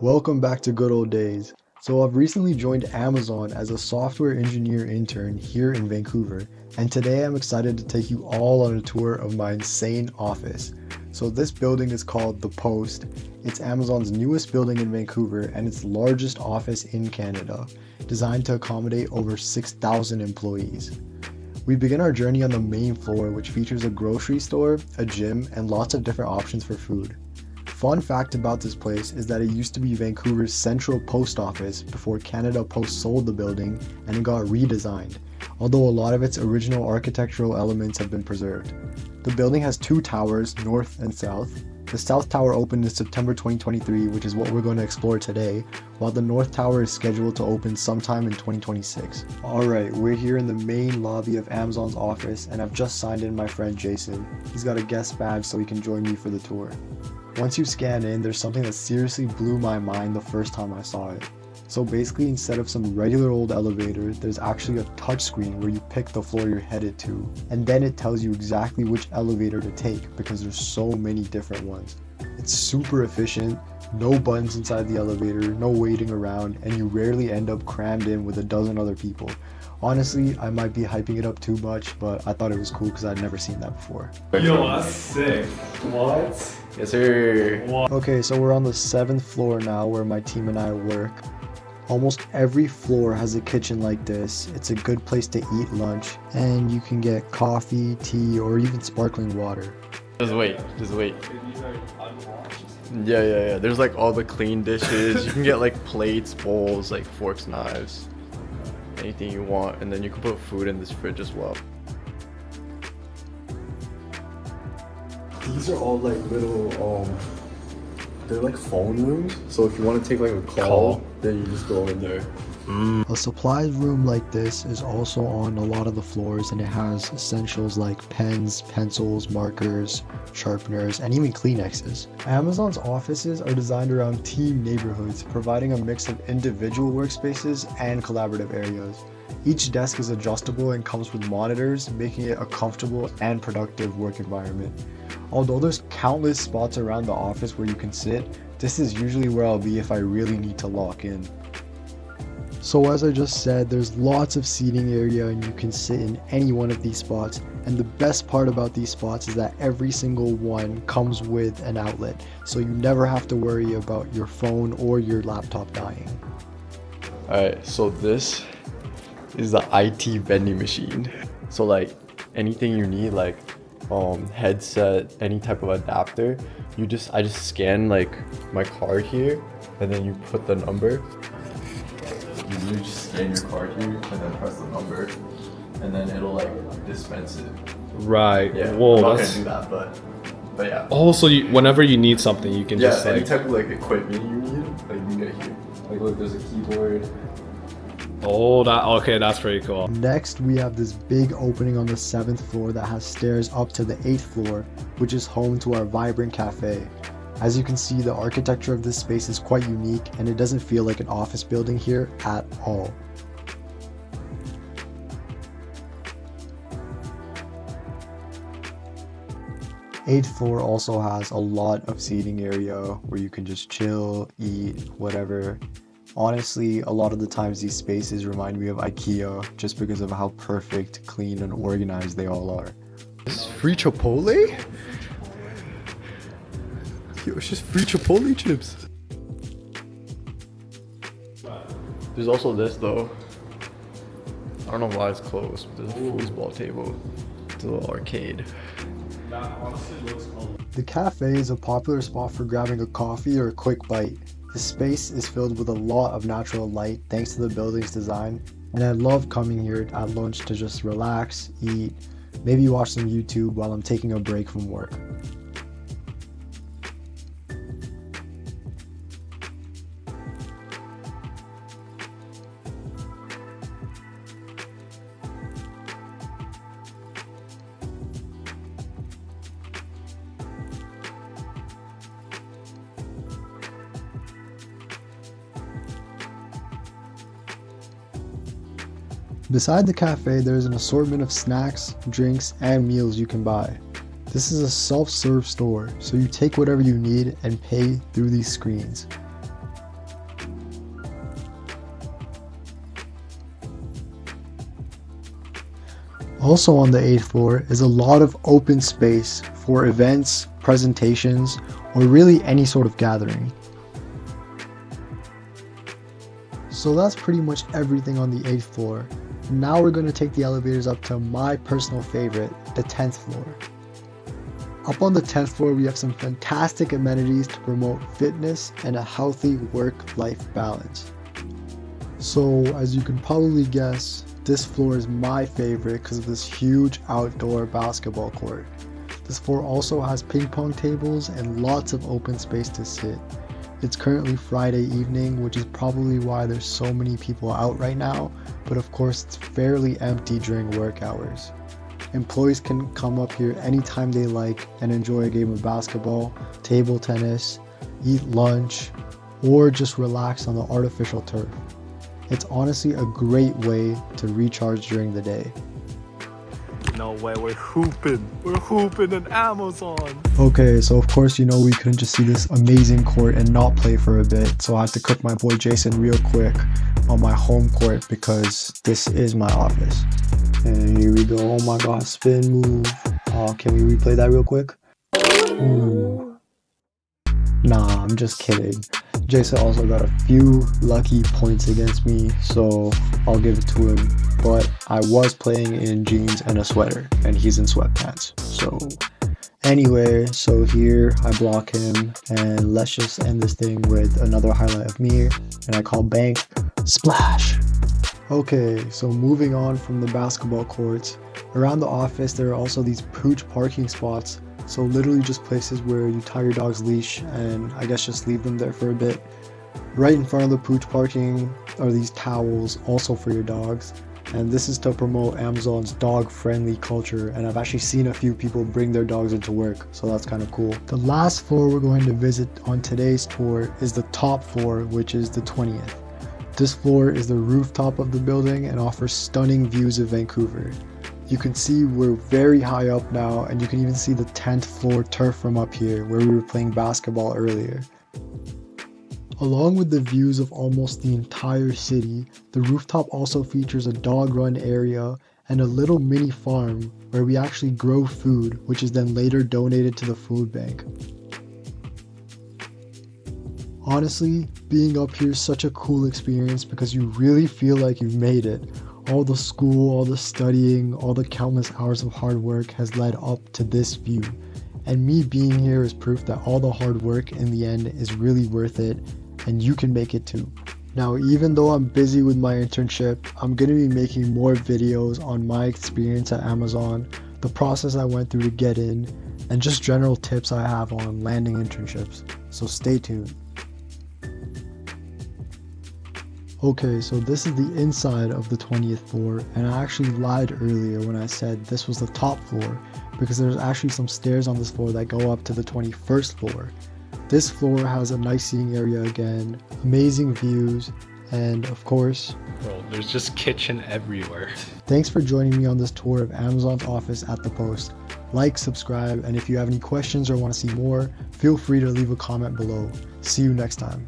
Welcome back to Good Old Days. So I've recently joined Amazon as a software engineer intern here in Vancouver, and today I'm excited to take you all on a tour of my insane office. So this building is called The Post. It's Amazon's newest building in Vancouver and its largest office in Canada, designed to accommodate over 6,000 employees. We begin our journey on the main floor, which features a grocery store, a gym, and lots of different options for food. Fun fact about this place is that it used to be Vancouver's central post office before Canada Post sold the building and it got redesigned, although a lot of its original architectural elements have been preserved. The building has two towers, north and south. The south tower opened in September 2023, which is what we're going to explore today, while the north tower is scheduled to open sometime in 2026. Alright, we're here in the main lobby of Amazon's office, and I've just signed in my friend Jason. He's got a guest badge so he can join me for the tour. Once you scan in, there's something that seriously blew my mind the first time I saw it. So basically, instead of some regular old elevator, there's actually a touchscreen where you pick the floor you're headed to, and then it tells you exactly which elevator to take because there's so many different ones. It's super efficient, no buttons inside the elevator, no waiting around, and you rarely end up crammed in with a dozen other people. Honestly, I might be hyping it up too much, but I thought it was cool because I'd never seen that before. Yo, that's sick. What? Yes, sir. What? Okay, so we're on the 7th floor now where my team and I work. Almost every floor has a kitchen like this. It's a good place to eat lunch, and you can get coffee, tea, or even sparkling water. Just wait. Yeah. There's like all the clean dishes. You can get like plates, bowls, like forks, knives, anything you want, and then you can put food in this fridge as well. These are all like little they're like phone rooms, so if you want to take like a call, then you just go in there. A supplies room like this is also on a lot of the floors, and it has essentials like pens, pencils, markers, sharpeners, and even Kleenexes. Amazon's offices are designed around team neighborhoods, providing a mix of individual workspaces and collaborative areas. Each desk is adjustable and comes with monitors, making it a comfortable and productive work environment. Although there's countless spots around the office where you can sit, this is usually where I'll be if I really need to lock in. So as I just said, there's lots of seating area and you can sit in any one of these spots, and the best part about these spots is that every single one comes with an outlet, so you never have to worry about your phone or your laptop dying. Alright, so this is the IT vending machine. So like anything you need, like headset, any type of adapter, I just scan like my card here, and then you put the number. You just scan your card here and then press the number, and then it'll like dispense it. Right. Yeah. Whoa, I'm not that's. gonna do that, but yeah. Oh, so whenever you need something, you can Yeah, just any like. type of like equipment you need, like you can get here. Like look, there's a keyboard. Oh, okay, that's pretty cool. Next, we have this big opening on the 7th floor that has stairs up to the 8th floor, which is home to our vibrant cafe. As you can see, the architecture of this space is quite unique, and it doesn't feel like an office building here at all. Eighth floor also has a lot of seating area where you can just chill, eat, whatever. Honestly, a lot of the times these spaces remind me of IKEA just because of how perfect, clean, and organized they all are. This is free Chipotle? Yo, it's just free Chipotle chips. There's also this though. I don't know why it's closed, but there's a foosball table. It's a little arcade. That honestly looks cool. The cafe is a popular spot for grabbing a coffee or a quick bite. The space is filled with a lot of natural light thanks to the building's design, and I love coming here at lunch to just relax, eat, maybe watch some YouTube while I'm taking a break from work. Beside the cafe, there is an assortment of snacks, drinks, and meals you can buy. This is a self-serve store, so you take whatever you need and pay through these screens. Also on the 8th floor is a lot of open space for events, presentations, or really any sort of gathering. So that's pretty much everything on the 8th floor. Now we're going to take the elevators up to my personal favorite, the 10th floor. Up on the 10th floor, we have some fantastic amenities to promote fitness and a healthy work-life balance. So as you can probably guess, this floor is my favorite because of this huge outdoor basketball court. This floor also has ping pong tables and lots of open space to sit. It's currently Friday evening, which is probably why there's so many people out right now, but of course it's fairly empty during work hours. Employees can come up here anytime they like and enjoy a game of basketball, table tennis, eat lunch, or just relax on the artificial turf. It's honestly a great way to recharge during the day. No way, we're hooping. We're hooping in Amazon. Okay, so of course you know we couldn't just see this amazing court and not play for a bit, so I had to cook my boy Jason real quick on my home court because this is my office. And here we go. Oh my god, spin move. Can we replay that real quick? Ooh. Nah, I'm just kidding. Jason also got a few lucky points against me, so I'll give it to him. But I was playing in jeans and a sweater, and he's in sweatpants. So anyway, so here I block him, and let's just end this thing with another highlight of me, and I call bank, splash. Okay, so moving on from the basketball courts, around the office there are also these Pooch parking spots. So literally just places where you tie your dog's leash and I guess just leave them there for a bit. Right in front of the Pooch parking are these towels also for your dogs. And this is to promote Amazon's dog-friendly culture, and I've actually seen a few people bring their dogs into work, so that's kind of cool. The last floor we're going to visit on today's tour is the top floor, which is the 20th. This floor is the rooftop of the building and offers stunning views of Vancouver. You can see we're very high up now, and you can even see the 10th floor turf from up here where we were playing basketball earlier. Along with the views of almost the entire city, the rooftop also features a dog run area and a little mini farm where we actually grow food, which is then later donated to the food bank. Honestly, being up here is such a cool experience because you really feel like you've made it. All the school, all the studying, all the countless hours of hard work has led up to this view. And me being here is proof that all the hard work in the end is really worth it, and you can make it too. Now, even though I'm busy with my internship, I'm going to be making more videos on my experience at Amazon, the process I went through to get in, and just general tips I have on landing internships. So stay tuned. Okay, so this is the inside of the 20th floor, and I actually lied earlier when I said this was the top floor, because there's actually some stairs on this floor that go up to the 21st floor. This floor has a nice seating area again, amazing views, and of course... Bro, there's just kitchen everywhere. Thanks for joining me on this tour of Amazon's office at the Post. Like, subscribe, and if you have any questions or want to see more, feel free to leave a comment below. See you next time.